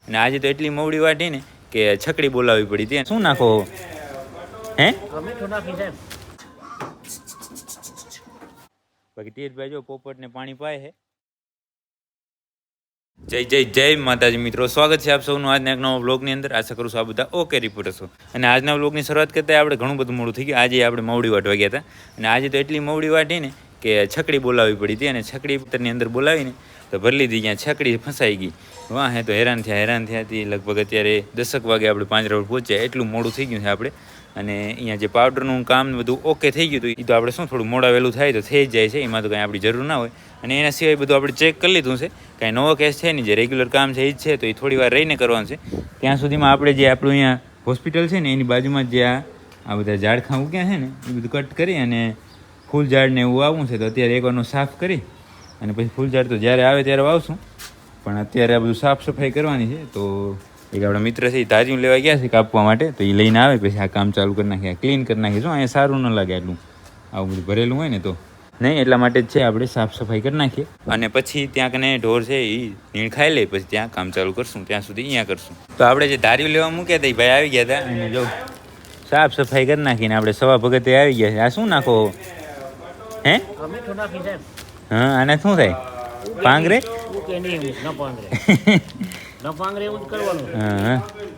અને આજે તો એટલી મોવડી વાટી ને કે છકડી બોલાવવી પડી હતી. શું નાખો હે? બાકી તીર્થભાઈ જો પોપટ ને પાણી પાય છે. જય જય જય માતાજી મિત્રો, સ્વાગત છે આપ સૌનું આજના એક નવા બ્લોગની અંદર. આશા કરું છું આ બધા ઓકે રિપોર્ટ હશો. અને આજના બ્લોગની શરૂઆત કરતા આપણે ઘણું બધું મોડું થઈ ગયું. આજે આપણે મવડી વાટવા ગયા હતા અને આજે તો એટલી મવડી વાટી ને કે છકડી બોલાવવી પડી હતી. અને છકડી ઉત્તરની અંદર બોલાવીને તો ભરી લીધી. ત્યાં છકડી ફસાઈ ગઈ. વાહ હે તો હેરાન થયા હતી. લગભગ અત્યારે 10 વાગે આપણે પાંજરા પહોંચ્યા. એટલું મોડું થઈ ગયું છે આપણે. અને અહીંયા જે પાવડરનું કામ બધું ઓકે થઈ ગયું હતું એ તો આપણે શું થોડું મોડા વહેલું થાય તો થઈ જ જાય છે. એમાં તો કાંઈ આપણી જરૂર ના હોય. અને એના સિવાય બધું આપણે ચેક કરી લીધું છે. કાંઈ નવો કેસ છે નહીં. જે રેગ્યુલર કામ છે એ જ છે. તો એ થોડી વાર રહીને કરવાનું છે. ત્યાં સુધીમાં આપણે જે આપણું અહીંયા હોસ્પિટલ છે ને એની બાજુમાં જે આ બધા ઝાડખાં ઉગ્યા છે ને એ બધું કટ કરી અને ફૂલ ઝાડને એવું વાવવું છે. તો અત્યારે એકવારનું સાફ કરી અને પછી ફૂલ ઝાડ તો જ્યારે આવે ત્યારે વાવશું. પણ અત્યારે આ બધું સાફ સફાઈ કરવાની છે. તો એક આપણા મિત્ર છે એ તાજીયું લેવા ગયા છે કાપવા માટે. તો એ લઈને આવે પછી આ કામ ચાલુ કરી નાખીએ, ક્લીન કરી નાખીએ. શું અહીંયા સારું ન લાગે એટલું આવું બધું ભરેલું હોય ને તો નહીં. એટલા માટે જ છે આપણે સાફ સફાઈ કરી નાખીએ અને પછી ત્યાં કને ઢોર છે એ નીણ ખાઈ લે પછી ત્યાં કામ ચાલુ કરશું. ત્યાં સુધી અહીંયા કરશું. તો આપણે જે ધાર્યું લેવા મૂક્યા હતા એ ભાઈ આવી ગયા હતા અને જો સાફ સફાઈ કરી નાખીને આપણે સવા ભગતે આવી ગયા છે. આ શું નાખો હે? હા, આને શું થાય? પાંગરે હા.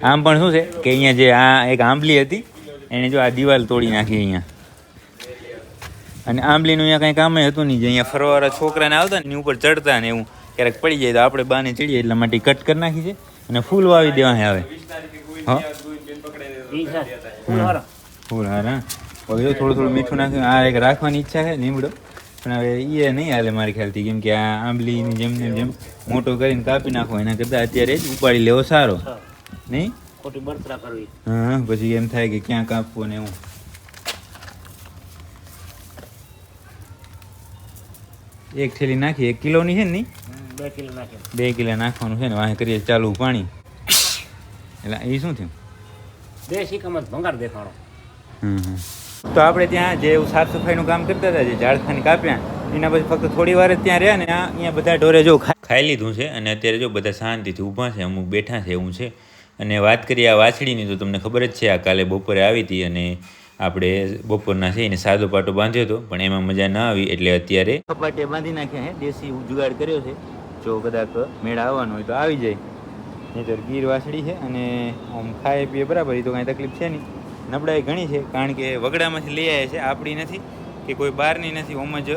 આમ પણ શું છે કે અહીંયા જે આ એક આંબલી હતી એને જો આ દિવાલ તોડી નાખી અહીંયા. અને આંબલીનું અહીંયા કંઈ કામ હતું નહીં. જે અહીંયા ફરવાવાળા છોકરાને આવતા ને એની ઉપર ચડતા ને એવું ક્યારેક પડી જાય તો આપણે બાને ચડીએ એટલા માટે કટ કરી નાખી છે. અને ફૂલ વાવી દેવા આવે. હા ફૂલ હારા. હવે જો થોડું થોડું મીઠું નાખ્યું. આ એક રાખવાની ઈચ્છા છે લીમડો, પણ હવે એ નહીં હાલે મારી ખ્યાલથી. કેમ કે આ આંબલીની જેમ મોટો કરીને કાપી નાખો એના કરતાં અત્યારે જ ઉપાડી લેવો સારો નહીં. ખોટી બળતરા કરવી. હા, પછી એમ થાય કે ક્યાં કાપવું ને એવું. એક થેલી નાખી. 1 કિલોની છે ને નહીં? 2 કિલો નાખી. 2 કિલો નાખવાનું છે ને. વાંહે કરીએ ચાલુ પાણી. એટલે એ શું થયું? દેશી કમત ભંગાર દેખાડો. તો આપણે ત્યાં જે સાફ સફાઈનું કામ કરતા હતા, જે ઝાડખાને કાપ્યા એના પછી ફક્ત થોડી વાર જ ત્યાં રહ્યા ને અહીંયા બધા ઢોરે જો ખાઈ લીધું છે. અને અત્યારે જો બધા શાંતિથી ઊભા છે, અમુક બેઠા છે એવું છે. અને વાત કરીએ આ વાછડીની તો તમને ખબર જ છે આ કાલે બપોરે આવી હતી અને આપણે બપોરના છે એને સાદો પાટો બાંધ્યો હતો પણ એમાં મજા ના આવી એટલે અત્યારે કપાટીએ બાંધી નાખ્યા હે. દેશી જુગાડ કર્યો છે. જો કદાચ મેળા આવવાનો હોય તો આવી જાય. નહીંતર ગીર વાછડી છે અને આમ ખાય પીએ બરાબર. એ તો કાંઈ તકલીફ છે નહીં. નબળાઈ ઘણી છે કારણ કે વગડામાંથી લઈ આવ્યા છે. આપણી નથી કે કોઈ બહારની નથી. ઓમ જ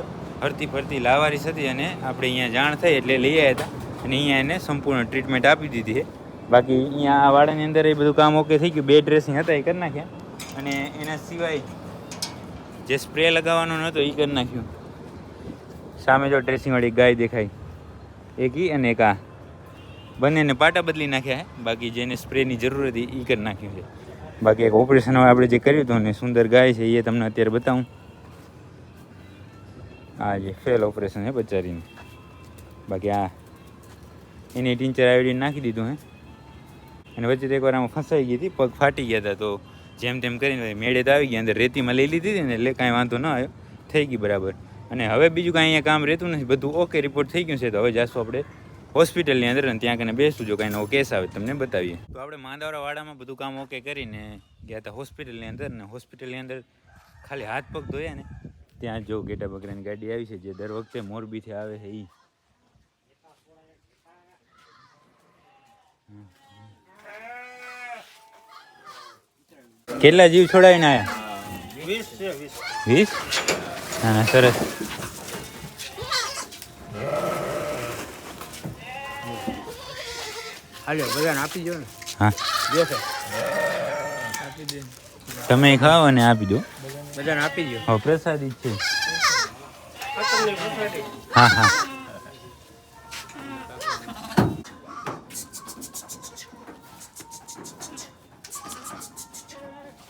હરતી ફરતી લાવારીસ હતી અને આપણે અહીંયા જાણ થઈ એટલે લઈ આવ્યા હતા અને અહીંયા એને સંપૂર્ણ ટ્રીટમેન્ટ આપી દીધી છે. બાકી અહીંયા આ વાડાની અંદર એ બધું કામ ઓકે થઈ ગયું. 2 ડ્રેસિંગ હતા એ કરી નાખ્યા અને એના સિવાય જે સ્પ્રે લગાવવાનો નહોતો એ કરી નાખ્યું. સામે જો ડ્રેસિંગવાળી ગાય દેખાય એક ઈ અને એક આ બંનેને પાટા બદલી નાખ્યા છે. બાકી જેને સ્પ્રેની જરૂર હતી એ કરી નાખ્યું છે. બાકી એક ઓપરેશન આપણે જે કર્યું હતું ને સુંદર ગાય છે એ તમને અત્યારે બતાવું. આ જે ફેલ ઓપરેશન છે બચારીનું. બાકી આ એની ટીંચર આયોડીન નાખી દીધું હે. અને વચ્ચે તો એકવાર આમાં ફસાઈ ગઈ હતી, પગ ફાટી ગયા હતા. તો જેમ તેમ કરીને મેળે તો આવી ગયા. અંદર રેતીમાં લઈ લીધી હતી ને એટલે કાંઈ વાંધો ન આવ્યો, થઈ ગઈ બરાબર. અને હવે બીજું કાંઈ અહીંયા કામ રહેતું નથી. બધું ઓકે રિપોર્ટ થઈ ગયું છે. તો હવે જાશું આપણે હોસ્પિટલની અંદર અને ત્યાં કને બેસું. જો કાંઈ નવો કેસ આવે તમને બતાવીએ. તો આપણે માંદાવાળા વાડામાં બધું કામ ઓકે કરીને ગયા હતા હોસ્પિટલની અંદર. ને હોસ્પિટલની અંદર ખાલી હાથ પગ ધોયા ને ત્યાં જો ઘેટા બકરાની ગાડી આવી છે જે દર વખતે મોરબીથી આવે છે. એ કેટલા જીવ છોડાવીને આવ્યા? 20. હા સરસ. હા તમે ખાઓ અને આપી દો. બધાને આપી દો. હા પ્રસાદી જ છે. હા હા.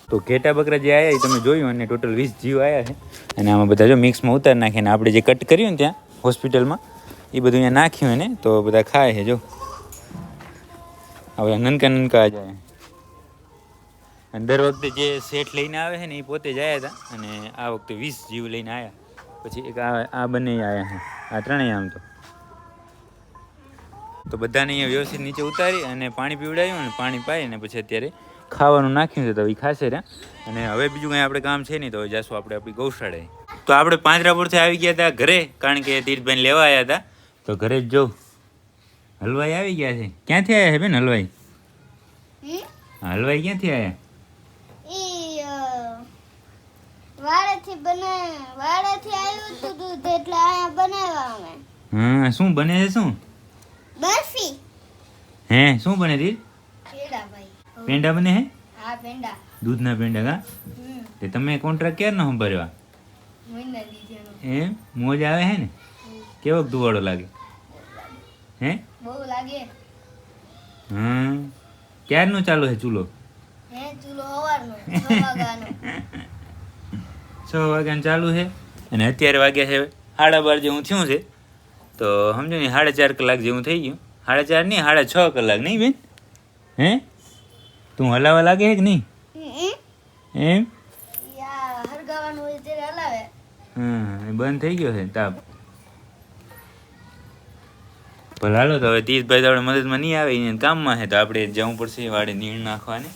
તો ઘેટા બકરા જે આવ્યા એ તમે જોયું અને ટોટલ 20 જીવ આવ્યા છે. અને આમાં બધા જો મિક્સમાં ઉતારી નાખીને આપણે જે કટ કર્યું ને ત્યાં હોસ્પિટલમાં એ બધું અહીંયા નાખ્યું ને તો બધા ખાય છે. જો હવે નનકા જાય. અને દર વખતે જે સેટ લઈને આવે છે ને એ પોતે જ આવ્યા હતા અને આ વખતે 20 જીવ લઈને આવ્યા. પછી એક આ બંને આવ્યા છે. આ ત્રણેય આમ તો તો બધાને અહીંયા વ્યવસ્થિત નીચે ઉતારી અને પાણી પીવડાવ્યું અને પાણી પાઈ અને પછી અત્યારે ખાવાનું નાખ્યું છે તો એ ખાશે રહ્યા. અને હવે બીજું કંઈ આપણે કામ છે નહીં તો હવે જાશું આપણે આપણી ગૌશાળાએ. તો આપણે પાંજરાપુરથી આવી ગયા હતા ઘરે, કારણ કે તીર્થભાઈને લેવા આવ્યા હતા. તો ઘરે જ જો હલવાઈ આવી ગયા છે. ક્યાંથી આવ્યા છે બેન હલવાઈ? હલવાઈ ક્યાંથી આવ્યા? વાડાથી આવ્યું હતું દૂધ એટલે આયા બનાવ્યા અમે. હા, શું બને છે? શું બરફી? હે, શું બને તીર્થ? પેંડા ભાઈ. પેંડા બને હે? હા, પેંડા. દૂધના પેંડા કા? તે તમે કોન્ટ્રાક્ટ ક્યારનો સંભાળ્યો? મહિના દીધેનો. એમ મોજ આવે હે ને? કેવો ધુવાડો લાગે? હે, બહુ લાગે. હા, ક્યારનો ચાલુ છે ચૂલો? હે, ચૂલો સવારનો 6 વાગ્યાનો. 6 વાગ્યાનો ચાલુ છે અને અત્યારે વાગ્યા છે 12:30 જેવું થયું છે. તો સમજો ને 4.5 કલાક જેવું થઈ ગયું. 4.5 નહીં, 6.5 કલાક નહીં બેન? હે, તું હલાવા લાગે છે કે નહીં? એમ હરગાવાનું હોય ત્યારે હલાવે. હા, બંધ થઈ ગયો છે તાપ. ભલે હાલો તો હવે તીર્થભાઈ તો આપણે મદદમાં નહીં આવે, એને કામમાં છે તો આપણે જવું પડશે વાડે નીણ નાખવાની.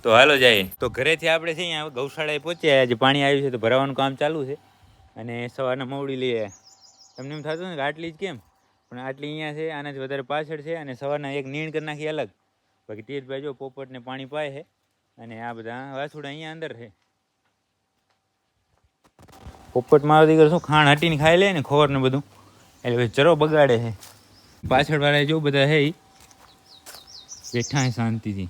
તો હાલો જાય. તો ઘરેથી આપણે છે અહીંયા ગૌશાળાએ પહોંચ્યા. આજે પાણી આવ્યું છે તો ભરાવાનું કામ ચાલુ છે અને સવારના મવડી લઈ આવ્યા. તમને એમ થતું ને કે આટલી જ કેમ, પણ આટલી અહીંયા છે, આનાથી વધારે પાછળ છે. અને સવારના એક નીણ કરી નાખી અલગ. બાકી તીર્થભાઈ જો પોપટને પાણી પાય છે અને આ બધા વાછુડા અહીંયા અંદર છે. પોપટ મારો દીકરો શું ખાણ હટીને ખાઈ લે ને ખોર ને બધું, એટલે પછી ચરો બગાડે છે. પાછળ વાળા જો બધા છે એ બેઠા શાંતિથી.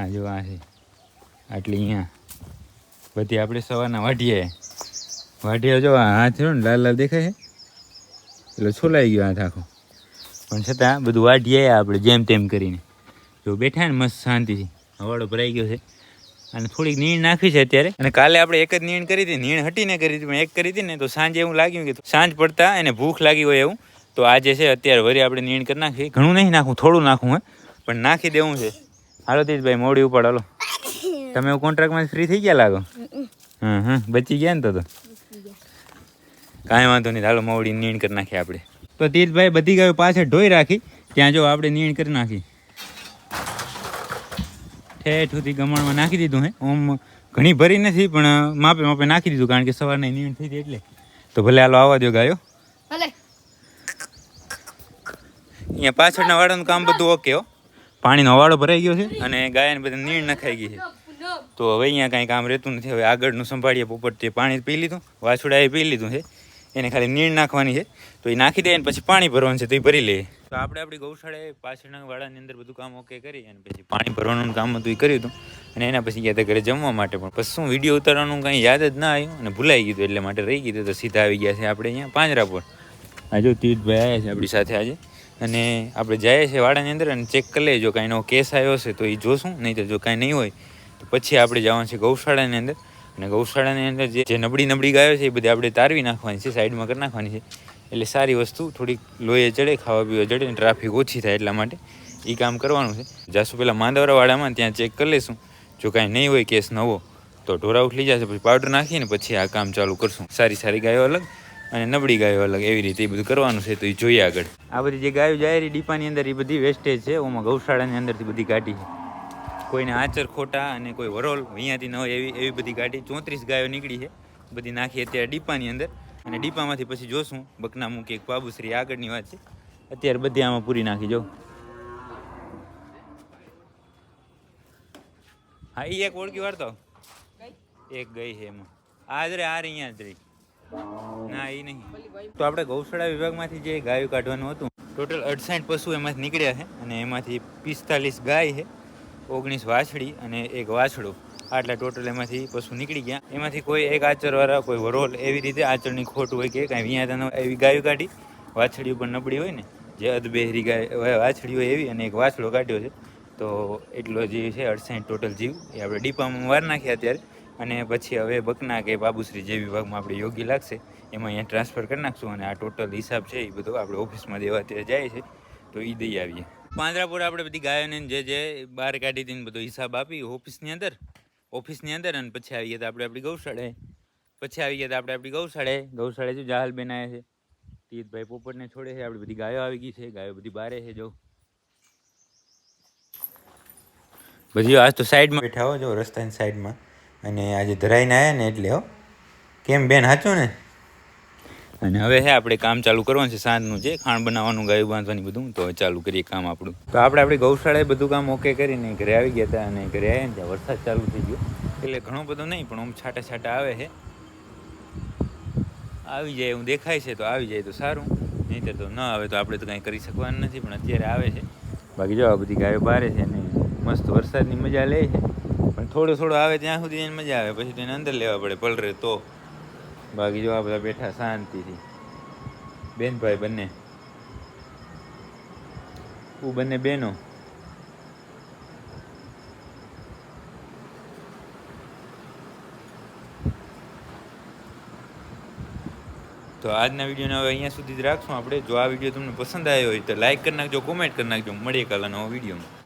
આ જો આ છે આટલી અહીંયા બધી આપણે સવારના વાઢીએ જો આ હાથ રહ્યો ને લાલ લાલ દેખાય છે એટલે છોલાઈ ગયો હાથ આખો, પણ છતાં બધું વાઢીએ આપણે જેમ તેમ કરીને. જો બેઠા ને મસ્ત શાંતિથી. હવાડો ભરાઈ ગયો છે અને થોડીક નીણ નાખી છે અત્યારે. અને કાલે આપણે એક જ નીણ કરી હતી, નીણ હટીને કરી હતી, પણ એક કરી હતી ને તો સાંજે એવું લાગ્યું કે સાંજ પડતા એને ભૂખ લાગી હોય એવું. તો આજે છે અત્યારે વળી આપણે નીણ કરી નાખી. ઘણું નહીં નાખવું, થોડું નાખવું હે, પણ નાખી દેવું છે. હાલો તીર્થભાઈ મોડી ઉપાડ હાલો. તમે કોન્ટ્રાક્ટમાં ફ્રી થઈ ગયા લાગો? હા, બચી ગયા ને તો કાંઈ વાંધો નહીં. હાલો મોડી નીણ કરી નાખીએ આપણે. તો તીર્થભાઈ બધી ગાયો પાછળ ઢોઈ રાખી, ત્યાં જો આપણે નીણ કરી નાખી. ઠેઠ સુધી ગમણમાં નાખી દીધું હે. ઓમ ઘણી ભરી નથી પણ માપે માપે નાખી દીધું, કારણ કે સવારની નીણ થઈ હતી એટલે. તો ભલે હાલો આવવા દો ગાયો. અહીંયા પાછળના વાળાનું કામ બધું ઓકે હો. પાણીનો વાળો ભરાઈ ગયો છે અને ગાયને બધા નીણ નખાઈ ગઈ છે. તો હવે અહીંયા કાંઈ કામ રહેતું નથી. હવે આગળનું સંભાળીએ. પોપટ તે પાણી પી લીધું, વાછુડાએ પી લીધું છે, એને ખાલી નીણ નાખવાની છે. તો એ નાખી દે અને પછી પાણી ભરવાનું છે તો એ ભરી લઈએ. તો આપણે આપણી ગૌશાળાએ પાછળના વાડાની અંદર બધું કામ ઓકે કરી અને પછી પાણી ભરવાનું કામ હતું એ કર્યું હતું. અને એના પછી ગયા હતા ઘરે જમવા માટે, પણ પછી શું વિડીયો ઉતારવાનું કંઈ યાદ જ ના આવ્યું અને ભૂલાઈ ગયું, એટલે માટે રહી ગયું. તો સીધા આવી ગયા છે આપણે અહીંયા પાંજરાપોર. આ જો તીર્થભાઈ આવ્યા છે આપણી સાથે આજે, અને આપણે જઈએ છીએ વાડાની અંદર અને ચેક કરી લઈએ. જો કાંઈ નવો કેસ આવ્યો હશે તો એ જોશું, નહીં તો જો કાંઈ નહીં હોય તો પછી આપણે જવાનું છે ગૌશાળાની અંદર. અને ગૌશાળાની અંદર જે નબળી ગાયો છે એ બધી આપણે તારવી નાખવાની છે, સાઈડમાં કરી નાખવાની છે. એટલે સારી વસ્તુ થોડીક લોહી ચડે, ખાવા પીવા ચડે ને ટ્રાફિક ઓછી થાય, એટલા માટે એ કામ કરવાનું છે. જાશું પહેલાં માંદવરાવાડામાં, ત્યાં ચેક કરી લઈશું. જો કાંઈ નહીં હોય કેસ નવો તો ઢોરા ઉઠલી જશે, પછી પાવડર નાખીને પછી આ કામ ચાલુ કરશું. સારી ગાયો અલગ અને નબળી ગાયો અલગ, એવી રીતે એ બધું કરવાનું છે. તો એ જોઈએ આગળ. આ બધી જે ગાયો જાય રહી ડીપાની અંદર એ બધી વેસ્ટેજ છે. ઓમાં ગૌશાળાની અંદરથી બધી કાઢી છે. કોઈને આચર ખોટા અને કોઈ વરોલ અહીંયાથી ન હોય એવી બધી ગાડી. 34 ગાયો નીકળી છે, બધી નાખી અત્યારે ડીપાની અંદર. અને ડીપામાંથી પછી જોશું બકના મૂકી એક બાબુશ્રી, આગળની વાત છે. અત્યારે બધી આમાં પૂરી નાખી જો. હા, એ એક ઓળખી વાળતો એક ગઈ છે એમાં. આ જ રે, આ અહીંયા જ રહી. ના એ નહીં. તો આપણે ગૌશાળા વિભાગમાંથી જે ગાયો કાઢવાનું હતું, ટોટલ 68 પશુ એમાંથી નીકળ્યા છે. અને એમાંથી 45 ગાય છે, 19 વાછડી અને એક વાછડો. આટલા ટોટલ એમાંથી પશુ નીકળી ગયા. એમાંથી કોઈ એક આચરવાળા, કોઈ વરોલ, એવી રીતે આચરની ખોટ હોય કે કાંઈ વિયાતા એવી ગાયો કાઢી. વાછડીઓ પણ નબળી હોય ને, જે અધબેહરી ગાય વાછડી હોય એવી, અને એક વાછડો કાઢ્યો છે. તો એટલો જે છે 68 ટોટલ જીવ એ આપણે ડીપામાં વાર નાખ્યા અત્યારે. અને પછી હવે બકના કે બાબુશ્રી જે વિભાગમાં આપણે યોગ્ય લાગશે એમાં અહીંયા ટ્રાન્સફર કરી નાખશું. અને આ ટોટલ હિસાબ છે એ બધો આપણે ઓફિસમાં દેવા અત્યારે જાય છે, તો એ દઈ આવીએ. પાંજરાપોર આપણે બધી ગાયોને જે બહાર કાઢી હતી બધો હિસાબ આપી ઓફિસની અંદર. અને પછી આવી ગયા આપણે આપણી ગૌશાળાએ. ગૌશાળાએ જો જાહલબેન આવ્યા છે, તીર્થભાઈ પોપટને છોડે છે. આપણી બધી ગાયો આવી ગઈ છે, ગાયો બધી બારે છે. જો બધી આજ તો સાઈડમાં બેઠા હો, જો રસ્તાની સાઈડમાં. અને આજે ધરાઈને આવ્યા ને એટલે હો. કેમ બેન, સાચું ને? અને હવે હે આપણે કામ ચાલુ કરવાનું છે સાંજનું, જે ખાણ બનાવવાનું, ગાયું બાંધવાની બધું. તો ચાલુ કરીએ કામ આપણું. તો આપણી ગૌશાળાએ બધું કામ ઓકે કરીને ઘરે આવી ગયા હતા. અને ઘરે આવ્યા ને ત્યાં વરસાદ ચાલુ થઈ ગયો. એટલે ઘણો બધો નહીં, પણ આમ છાંટા છાંટા આવે છે. આવી જાય એવું દેખાય છે, તો આવી જાય તો સારું, નહીં તો ન આવે તો આપણે તો કાંઈ કરી શકવાનું નથી. પણ અત્યારે આવે છે. બાકી જો આ બધી ગાયો બારે છે ને મસ્ત વરસાદની મજા લે છે. પણ થોડો થોડો આવે ત્યાં સુધી એને મજા આવે, પછી તેને અંદર લેવા પડે પલરે તો. બાકી જો આ બધા બેઠા શાંતિથી, બેનભાઈ બંને, બંને બેનો. તો આજના વિડીયોને હવે અહીંયા સુધી જ રાખશું આપણે. જો આ વિડીયો તમને પસંદ આવ્યો હોય તો લાઈક કરી નાખજો, કોમેન્ટ કરી નાખજો. મળીએ કાલના નવા વિડીયોમાં.